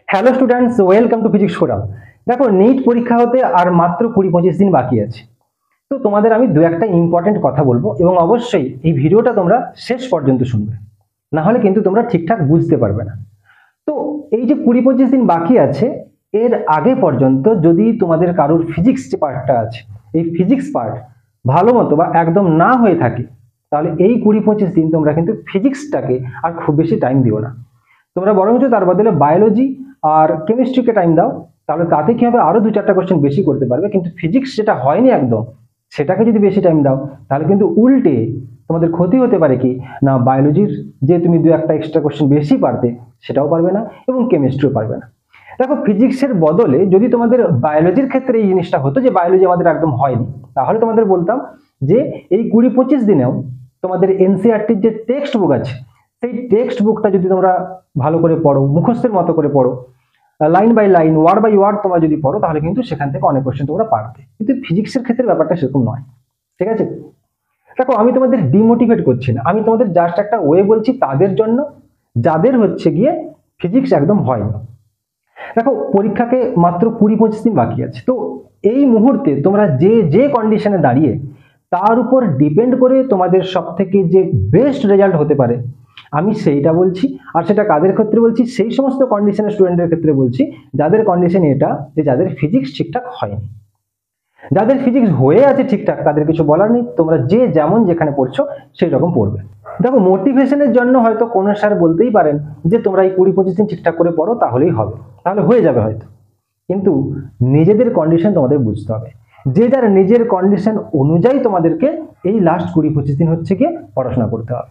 Hello students, welcome to physics forum. দেখো, NEET পরীক্ষা হতে আর মাত্র 20-25 দিন বাকি আছে। তো তোমাদের আমি দু একটা ইম্পর্টেন্ট কথা বলবো এবং অবশ্যই এই ভিডিওটা তোমরা শেষ পর্যন্ত শুনবে, না হলে কিন্তু তোমরা ঠিকঠাক বুঝতে পারবে না। তো এই যে 20-25 দিন বাকি আছে, এর আগে পর্যন্ত যদি তোমাদের কারোর ফিজিক্স যে পার্টটা আছে, এই ফিজিক্স পার্ট ভালো মতো বা একদম না হয়ে থাকে, তাহলে এই 20-25 দিন তোমরা কিন্তু ফিজিক্সটাকে আর খুব বেশি টাইম দিও না। তোমরা বরঞ্চ তার বদলে বায়োলজি আর কেমিস্ট্রিকে টাইম দাও। তাহলে তাতে কি হবে, আরো 2-4টা কোশ্চেন বেশি করতে পারবে। কিন্তু ফিজিক্স যেটা হয়নি একদম, সেটাকে যদি বেশি টাইম দাও, তাহলে কিন্তু উল্টে তোমাদের ক্ষতি হতে পারে। কি না, বায়োলজির যে তুমি 2-1টা এক্সট্রা কোশ্চেন বেশি পারতে, সেটাও পারবে না এবং কেমিস্ট্রিও পারবে না। দেখো, ফিজিক্সের বদলে যদি তোমাদের বায়োলজির ক্ষেত্রে এই জিনিসটা হতো যে বায়োলজি আমাদের একদম হয়নি, তাহলে তোমাদের বলতাম যে এই 20-25 দিনেও তোমাদের এনসিইআরটির যে টেক্সট বুক আছে, সেই টেক্সট বুকটা যদি তোমরা ভালো করে পড়ো, মুখস্থের মতো করে পড়ো, line by line, word by word তোমরা যদি পড়ো, তাহলে কিন্তু সেখান থেকে অনেক কোশ্চেন তোমরা পারবে। কিন্তু ফিজিক্সের ক্ষেত্রে ব্যাপারটা সেরকম নয়। ঠিক আছে? দেখো, আমি তোমাদের ডিমোটিভেট করছি না, আমি তোমাদের জাস্ট একটা ওয়ে বলছি তাদের জন্য যাদের হচ্ছে গিয়ে ফিজিক্স একদম হয়নি। দেখো, পরীক্ষাকে মাত্র 20-25 দিন বাকি আছে। তো এই মুহূর্তে তোমরা যে যে কন্ডিশনে দাঁড়িয়ে, তার উপর ডিপেন্ড করে তোমাদের সব থেকে যে বেস্ট রেজাল্ট হতে পারে, আমি সেইটা বলছি। আর সেটা কাদের ক্ষেত্রে বলছি, সেই সমস্ত কন্ডিশনের স্টুডেন্টের ক্ষেত্রে বলছি যাদের কন্ডিশন এটা যে যাদের ফিজিক্স ঠিকঠাক হয়নি। যাদের ফিজিক্স হয়ে আছে ঠিকঠাক, তাদের কিছু বলার নেই, তোমরা যে যেমন যেখানে পড়ছো সেই রকম পড়বে। দেখো, মোটিভেশনের জন্য হয়তো কোনো স্যার বলতেই পারেন যে তোমরা এই 20-25 দিন ঠিকঠাক করে পড়ো, তাহলেই হবে, তাহলে হয়ে যাবে হয়তো। কিন্তু নিজেদের কন্ডিশন তোমাদের বুঝতে হবে। যে যার নিজের কন্ডিশন অনুযায়ী তোমাদেরকে এই লাস্ট 20-25 দিন হচ্ছে গিয়ে পড়াশোনা করতে হবে।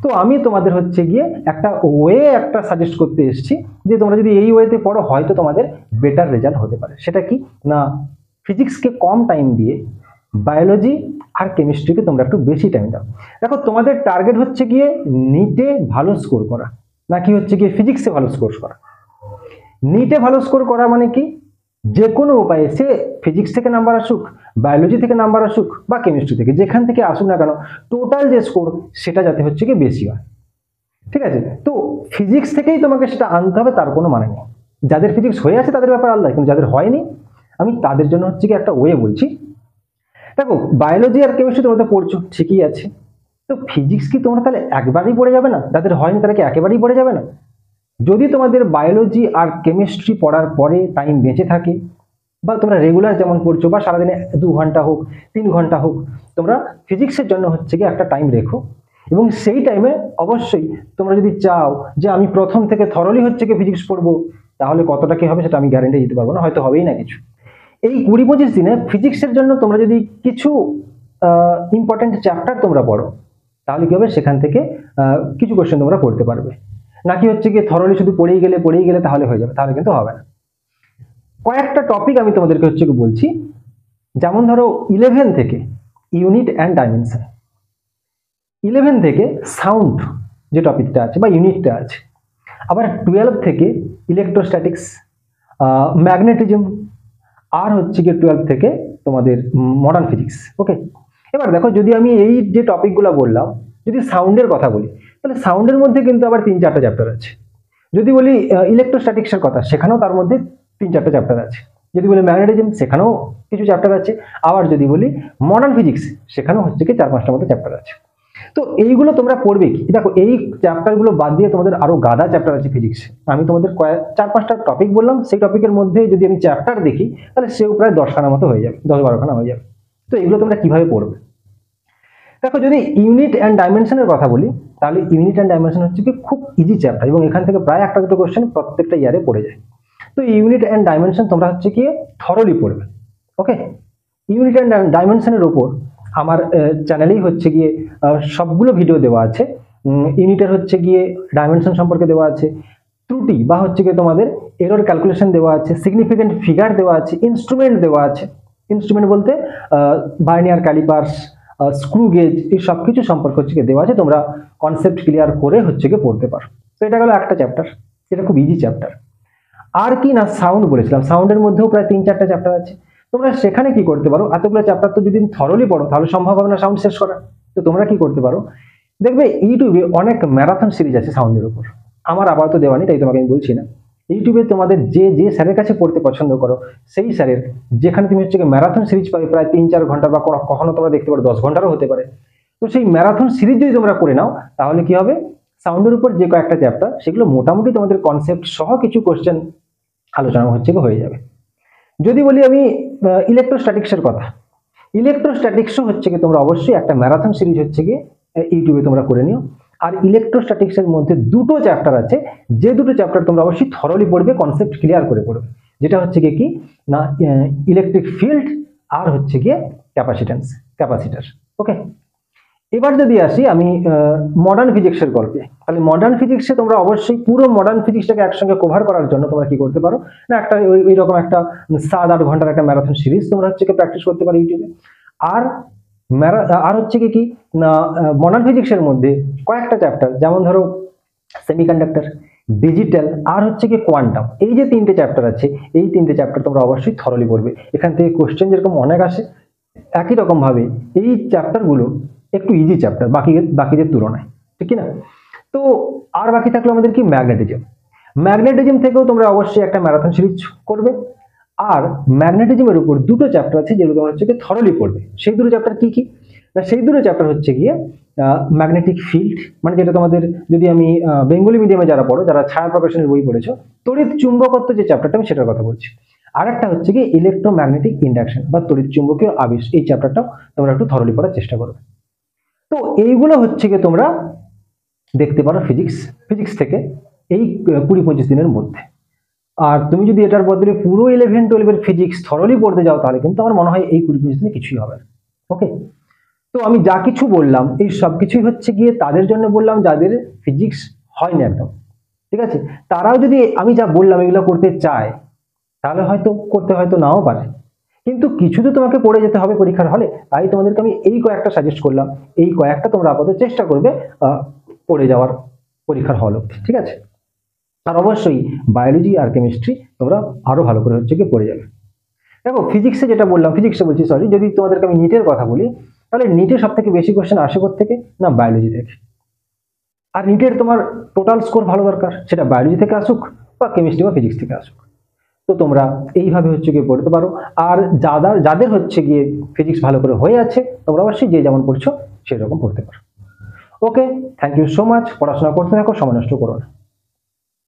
তো আমি তোমাদের হচ্ছে গিয়ে একটা ওয়ে একটা সাজেস্ট করতে এসেছি যে তোমরা যদি এই ওয়েতে পড়ো, হয়তো তোমাদের বেটার রেজাল্ট হতে পারে। সেটা কি না, ফিজিক্সকে কম টাইম দিয়ে বায়োলজি আর কেমিস্ট্রিকে তোমরা একটু বেশি টাইম দাও। দেখো, তোমাদের টার্গেট হচ্ছে গিয়ে নিটে ভালো স্কোর করা, নাকি হচ্ছে গিয়ে ফিজিক্সে ভালো স্কোর করা। নিটে ভালো স্কোর করা মানে কি, যে কোনো উপায়ে সে ফিজিক্স থেকে নাম্বার আসুক, বায়োলজি থেকে নাম্বার আসুক বা কেমিস্ট্রি থেকে, যেখান থেকে আসুক না কেন, টোটাল যে স্কোর সেটা যাতে হচ্ছে কি বেশি হয়। ঠিক আছে? তো ফিজিক্স থেকেই তোমাকে সেটা আনতে হবে তার কোনো মানে নেই। যাদের ফিজিক্স হয়ে আছে তাদের ব্যাপার আলাদা, কিন্তু যাদের হয়নি, আমি তাদের জন্য হচ্ছে কি একটা ওয়ে বলছি। দেখো, বায়োলজি আর কেমিস্ট্রি তোমরা তো পড়ছো, ঠিকই আছে। তো ফিজিক্স কি তোমরা তাহলে একবারেই পড়ে যাবে না? যাদের হয়নি তারা কি একেবারেই পড়ে যাবে না? যদি তোমাদের বায়োলজি আর কেমিস্ট্রি পড়ার পরে টাইম বেঁচে থাকে, বা তোমরা রেগুলার যেমন পড়ছো, বা সারাদিনে 2 ঘন্টা হোক 3 ঘন্টা হোক, তোমরা ফিজিক্সের জন্য হচ্ছে কি একটা টাইম রেখো। এবং সেই টাইমে অবশ্যই তোমরা যদি চাও যে আমি প্রথম থেকে থরলি হচ্ছে কি ফিজিক্স পড়বো, তাহলে কতটা কি হবে সেটা আমি গ্যারান্টি দিতে পারবো না, হয়তো হবেই না কিছু। এই 20-25 দিনে ফিজিক্সের জন্য তোমরা যদি কিছু ইম্পর্টেন্ট চ্যাপ্টার তোমরা পড়ো, তাহলে কি হবে, সেখান থেকে কিছু কোশ্চেন তোমরা করতে পারবে। নাকি হচ্ছে গিয়ে থরলি শুধু পড়েই গেলে তাহলে হয়ে যাবে, তাহলে কিন্তু হবে না। কয়েকটা টপিক আমি তোমাদেরকে হচ্ছে বলছি। যেমন ধরো 11 থেকে ইউনিট অ্যান্ড ডাইমেনশন, 11 থেকে সাউন্ড যে টপিকটা আছে বা ইউনিটটা আছে, আবার 12 থেকে ইলেকট্রোস্ট্যাটিক্স, ম্যাগনেটিজম, আর হচ্ছে গিয়ে 12 থেকে তোমাদের মডার্ন ফিজিক্স। ওকে, এবার দেখো, যদি আমি এই যে টপিকগুলো বললাম, যদি সাউন্ডের কথা বলি, তাহলে সাউন্ডের মধ্যে কিন্তু আবার 3-4টা চ্যাপ্টার আছে। যদি বলি ইলেকট্রোস্ট্যাটিক্সের কথা, সেখানেও তার মধ্যে 3-4টা চ্যাপ্টার আছে। যদি বলি ম্যাগনেটিজম, সেখানেও কিছু চ্যাপ্টার আছে। আবার যদি বলি মডার্ন ফিজিক্স, সেখানেও হচ্ছে কি 4-5টার মতো চ্যাপ্টার আছে। তো এইগুলো তোমরা পড়বে কি, দেখো এই চ্যাপ্টারগুলো বাদ দিয়ে তোমাদের আরো গাদা চ্যাপ্টার আছে ফিজিক্সে। আমি তোমাদের 4-5টা টপিক বললাম, সেই টপিকের মধ্যে যদি আমি চ্যাপ্টার দেখি, তাহলে সেও প্রায় 10খানা মতো হয়ে যাবে, 10-12খানা হয়ে যাবে। তো এগুলো তোমরা কিভাবে পড়বে? দেখো, যদি ইউনিট অ্যান্ড ডাইমেনশনের কথা বলি, তাহলে ইউনিট অ্যান্ড ডাইমেনশন হচ্ছে কি খুব ইজি চ্যাপ্টার, এবং এখান থেকে প্রায় 1-2 কোশ্চেন প্রত্যেকটা ইয়ারে পড়ে যায়। তো ইউনিট অ্যান্ড ডাইমেনশন তোমরা হচ্ছে কি থরলি পড়বে। ওকে, ইউনিট অ্যান্ড ডাইমেনশনের উপর আমার চ্যানেলেই হচ্ছে গিয়ে সবগুলো ভিডিও দেওয়া আছে। ইউনিটের হচ্ছে গিয়ে ডাইমেনশন সম্পর্কে দেওয়া আছে, ত্রুটি বা হচ্ছে গিয়ে তোমাদের এরর ক্যালকুলেশন দেওয়া আছে, সিগনিফিকেন্ট ফিগার দেওয়া আছে, ইনস্ট্রুমেন্ট দেওয়া আছে। ইনস্ট্রুমেন্ট বলতে ভার্নিয়ার ক্যালিপার্স, স্ক্রু গেজ, এই সব কিছু সম্পর্কে হচ্ছে গিয়ে দেওয়া আছে। তোমরা কনসেপ্ট ক্লিয়ার করে হচ্ছে গিয়ে পড়তে পারো। তো এটা গেল একটা চ্যাপ্টার, এটা খুব ইজি চ্যাপ্টার। আর কি না, সাউন্ড বলেছিলাম, সাউন্ডের মধ্যেও প্রায় 3-4টা চ্যাপ্টার আছে। তোমরা সেখানে কি করতে পারো, এতগুলো চ্যাপ্টার তো যদি থরলি পড়ো, তাহলে সম্ভব হবে না সাউন্ড শেষ করা। তো তোমরা কি করতে পারো, দেখবে ইউটিউবে অনেক ম্যারাথন সিরিজ আছে সাউন্ডের উপর। আমার আপাতত দেওয়া নেই, তাই তোমাকে আমি বলছি না। ইউটিউবে তোমাদের যে যে স্যারের কাছে পড়তে পছন্দ করো সেই স্যারের, যেখানে তুমি হচ্ছে ম্যারাথন সিরিজ পাবে প্রায় 3-4 ঘন্টা বা কখনো তোমরা দেখতে পারো 10 ঘন্টারও হতে পারে। তো সেই ম্যারাথন সিরিজ যদি তোমরা করে নাও তাহলে কি হবে, সাউন্ডের উপর যে কয়েকটা চ্যাপ্টার সেগুলো মোটামুটি তোমাদের কনসেপ্ট সহ কিছু কোশ্চেন আলোচনা হচ্ছে হয়ে যাবে। যদি বলি আমি ইলেকট্রোস্ট্যাটিক্সের কথা, ইলেকট্রোস্ট্যাটিক্সও হচ্ছে কি তোমরা অবশ্যই একটা ম্যারাথন সিরিজ হচ্ছে কি ইউটিউবে তোমরা করে নিও। আর ইলেকট্রোস্ট্যাটিক্সের মধ্যে দুটো চ্যাপ্টার আছে, যে দুটো চ্যাপ্টার তোমরা অবশ্যই থরলি পড়বে, কনসেপ্ট ক্লিয়ার করে পড়বে, যেটা হচ্ছে কি না ইলেকট্রিক ফিল্ড আর হচ্ছে গিয়ে ক্যাপাসিটার। ওকে, এবার যদি আসি আমি মডার্ন ফিজিক্সের গল্পে, তাহলে মডার্ন ফিজিক্সে তোমরা অবশ্যই পুরো মডার্ন ফিজিক্সটাকে একসঙ্গে কভার করার জন্য তোমরা কি করতে পারো না, একটা ওইরকম একটা 7-8 ঘন্টার একটা ম্যারাথন সিরিজ তোমরা হচ্ছে প্র্যাকটিস করতে পারো ইউটিউবে। আর হচ্ছে কি না মডার্ন ফিজিক্সের মধ্যে কয়েকটা চ্যাপ্টার, যেমন ধরো সেমিকন্ডাক্টর, ডিজিটাল আর হচ্ছে কি কোয়ান্টাম, এই যে 3টে চ্যাপ্টার আছে, এই 3টে চ্যাপ্টার তোমরা অবশ্যই থরলি পড়বে। এখান থেকে কোশ্চেন যেরকম অনেক আসে, একই রকম ভাবে এই চ্যাপ্টারগুলো একটু ইজি চ্যাপ্টার বাকিদের তুলনায়, ঠিক না? তো আর বাকি থাকলো আমাদের কি ম্যাগনেটিজম থেকেও তোমরা অবশ্যই একটা ম্যারাথন সিরিজ করবে। আর ম্যাগনেটিজমের উপর দুটো চ্যাপ্টার আছে যেগুলো তোমরা হচ্ছে থরলি পড়বে। সেই দুটো চ্যাপ্টার কি না, সেই দুটো চ্যাপ্টার হচ্ছে গিয়ে ম্যাগনেটিক ফিল্ড, মানে যেটা তোমাদের যদি আমি বেঙ্গলি মিডিয়ামে যারা পড়ো, যারা ছায়া প্রকাশনের বই পড়েছো, তড়িৎ চুম্বকত্ব যে চ্যাপ্টারটা আমি সেটার কথা বলছি। আর একটা হচ্ছে কি ইলেকট্রোম্যাগনেটিক ইন্ডাকশন বা তড়িৎ চুম্বকীয় আবেশ, এই চ্যাপ্টারটাও তোমরা একটু থরলি পড়ার চেষ্টা করবে। তো এইগুলো হচ্ছে কি তোমরা দেখতে পারো ফিজিক্স থেকে এই 20-25 দিনের মধ্যে। আর তুমি যদি এটার বদলে পুরো 11-12 ফিজিক্স থরলি পড়তে যাও তাহলে কিন্তু আমার মনে হয় এই 20-25 দিনে কিছুই হবে না। ওকে, তো আমি যা কিছু বললাম এই সব কিছুই হচ্ছে গিয়ে তাদের জন্য বললাম যাদের ফিজিক্স হয়নি একদম, ঠিক আছে? তারাও যদি আমি যা বললাম এগুলো করতে চায় তাহলে হয়তো করতে হয়তো নাও পারে, কিন্তু কিছু তো তোমাকে পড়ে যেতে হবে পরীক্ষার হলে। তাই তোমাদেরকে আমি এই কয়েকটা সাজেস্ট করলাম, এই কয়েকটা তোমরা আপাতত চেষ্টা করবে পড়ে যাওয়ার পরীক্ষার হল অবধি, ঠিক আছে? আর অবশ্যই বায়োলজি আর কেমিস্ট্রি তোমরা আরো ভালো করে হচ্ছে গিয়ে পড়ে যাবে। দেখো ফিজিক্সে যেটা বললাম, যদি তোমাদেরকে আমি নিটের কথা বলি, তাহলে নিটে সব থেকে বেশি কোশ্চেন আসে থেকে না বায়োলজি থেকে। আর নিটের তোমার টোটাল স্কোর ভালো দরকার, সেটা বায়োলজি থেকে আসুক বা কেমিস্ট্রি বা ফিজিক্স থেকে আসুক। তো তোমরা এইভাবে হচ্ছে গিয়ে পড়তে পারো। আর যাদের হচ্ছে গিয়ে ফিজিক্স ভালো করে হয়ে আছে তোমরা অবশ্যই যে যেমন পড়ছো সেরকম পড়তে পারো। ওকে, থ্যাংক ইউ সো মাচ। পড়াশোনা করতে থাকো, সময় নষ্ট করো না।